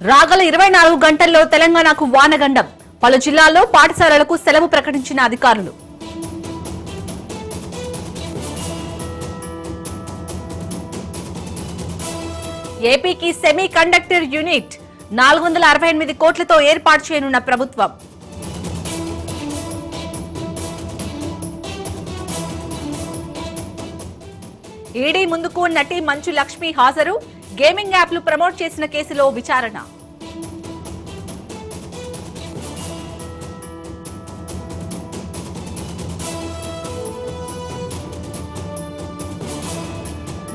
రాగల 24 గంటల్లో తెలంగాణకు వానగండం. పలు జిల్లాల్లో పాఠశాలలకు సెలవు ప్రకటించిన అధికారులు. ఏపీకి సెమీ కండక్టర్ యూనిట్ 468 కోట్లతో ఏర్పాటు చేయనున్న ప్రభుత్వం. ఈడీ ముందుకు నటి మంచు లక్ష్మి హాజరు. గేమింగ్ యాప్లు ప్రమోట్ చేసిన కేసులో విచారణ.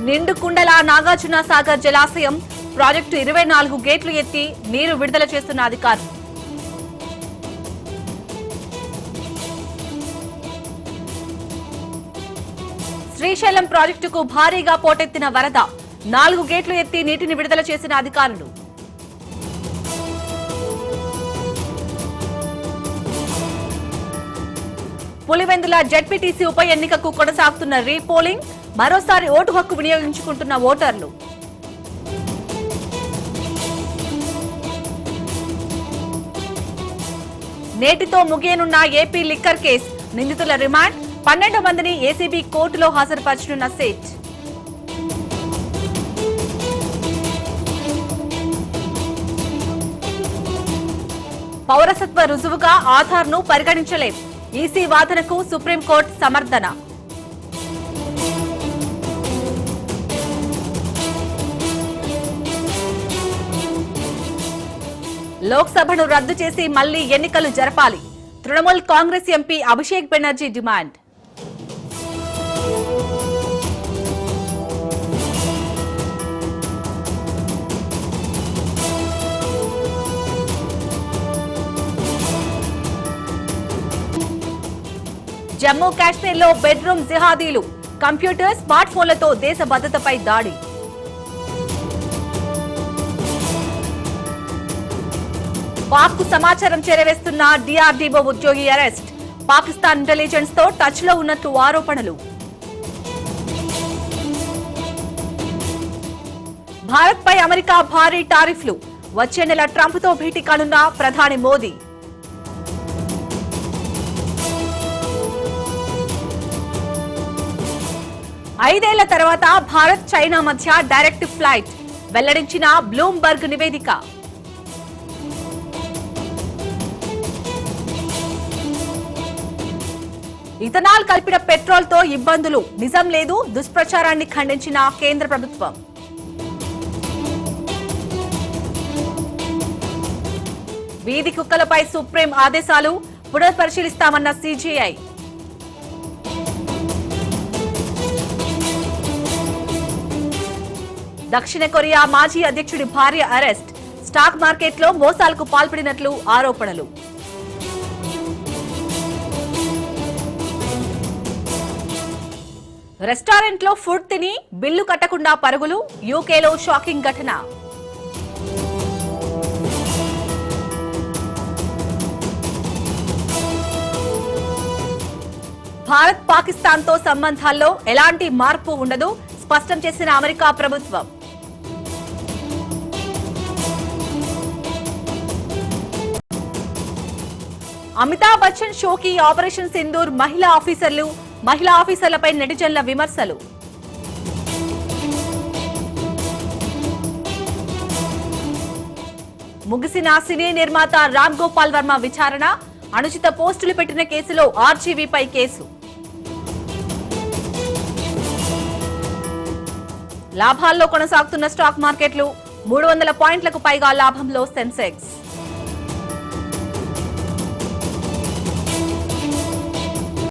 నిండుకుండల నాగార్జున సాగర్ జలాశయం ప్రాజెక్టు 24 గేట్లు ఎత్తి నీరు విడుదల చేస్తున్న అధికారులు. శ్రీశైలం ప్రాజెక్టుకు భారీగా పోటెత్తిన వరద. 4 గేట్లు ఎత్తి నీటిని విడుదల చేసిన అధికారులు. పులివెందుల జెడ్పీటీసీ ఉప ఎన్నికకు కొనసాగుతున్న రీపోలింగ్. మరోసారి ఓటు హక్కు వినియోగించుకుంటున్న ఓటర్లు. నేటితో ముగియనున్న ఏపీ లిక్కర్ కేసు. నిందితుల రిమాండ్. 12 మందిని ఏసీబీ కోర్టులో హాజరుపరచనున్న సేట్. పౌరసత్వ రుజువుగా ఆధార్ ను పరిగణించలేదు. ఈసీ వాదనకు సుప్రీంకోర్టు సమర్థన. లోక్సభను రద్దు చేసి మళ్లీ ఎన్నికలు జరపాలి. తృణమూల్ కాంగ్రెస్ ఎంపీ అభిషేక్ బెనర్జీ డిమాండ్. జమ్మూ కాశ్మీర్లో బెడ్రూమ్ జిహాదీలు. కంప్యూటర్, స్మార్ట్ ఫోన్లతో దేశ భద్రతపై దాడి. పాక్ కు సమాచారం చేరవేస్తున్న డిఆర్డీఓ ఉద్యోగి అరెస్ట్. పాకిస్తాన్ ఇంటెలిజెన్స్ తో టచ్ లో ఉన్నట్లు ఆరోపణలు. భారత్ పై అమెరికా భారీ టారిఫ్లు. వచ్చే నెల ట్రంప్ తో భేటీ కానున్న ప్రధాని మోదీ. ఐదేళ్ల తర్వాత భారత్ చైనా మధ్య డైరెక్ట్ ఫ్లైట్ వెల్లడించిన బ్లూంబర్గ్ నివేదిక. ఇథనాల్ కలిపిన పెట్రోల్ తో ఇబ్బందులు. నిజం లేదు. దుష్ప్రచారాన్ని ఖండించిన కేంద్ర ప్రభుత్వం. వీధి కుక్కలపై సుప్రీం ఆదేశాలు. పునఃపరిశీలిస్తామన్న సీజీఐ. దక్షిణ కొరియా మాజీ అధ్యక్షుడి భార్య అరెస్ట్. స్టాక్ మార్కెట్లో మోసాలకు పాల్పడినట్లు ఆరోపణలు. రెస్టారెంట్లో ఫుడ్ తిని బిల్లు కట్టకుండా పరుగులు. యూకేలో షాకింగ్ ఘటన. భారత్ పాకిస్తాన్ తో సంబంధాల్లో ఎలాంటి మార్పు ఉండదు స్పష్టం చేసిన అమెరికా ప్రభుత్వం. అమితాబ్ బచ్చన్ షోకి ఆపరేషన్ సింధూర్ మహిళా ఆఫీసర్లపై నెటిజన్ల విమర్శలు. ముగిసిన సినీ నిర్మాత రామ్ గోపాల్ వర్మ విచారణ. అనుచిత పోస్టులు పెట్టిన కేసులో ఆర్జీవీపై కేసు. లాభాల్లో కొనసాగుతున్న స్టాక్ మార్కెట్లు. 300 పాయింట్లకు పైగా లాభంలో సెన్సెక్స్.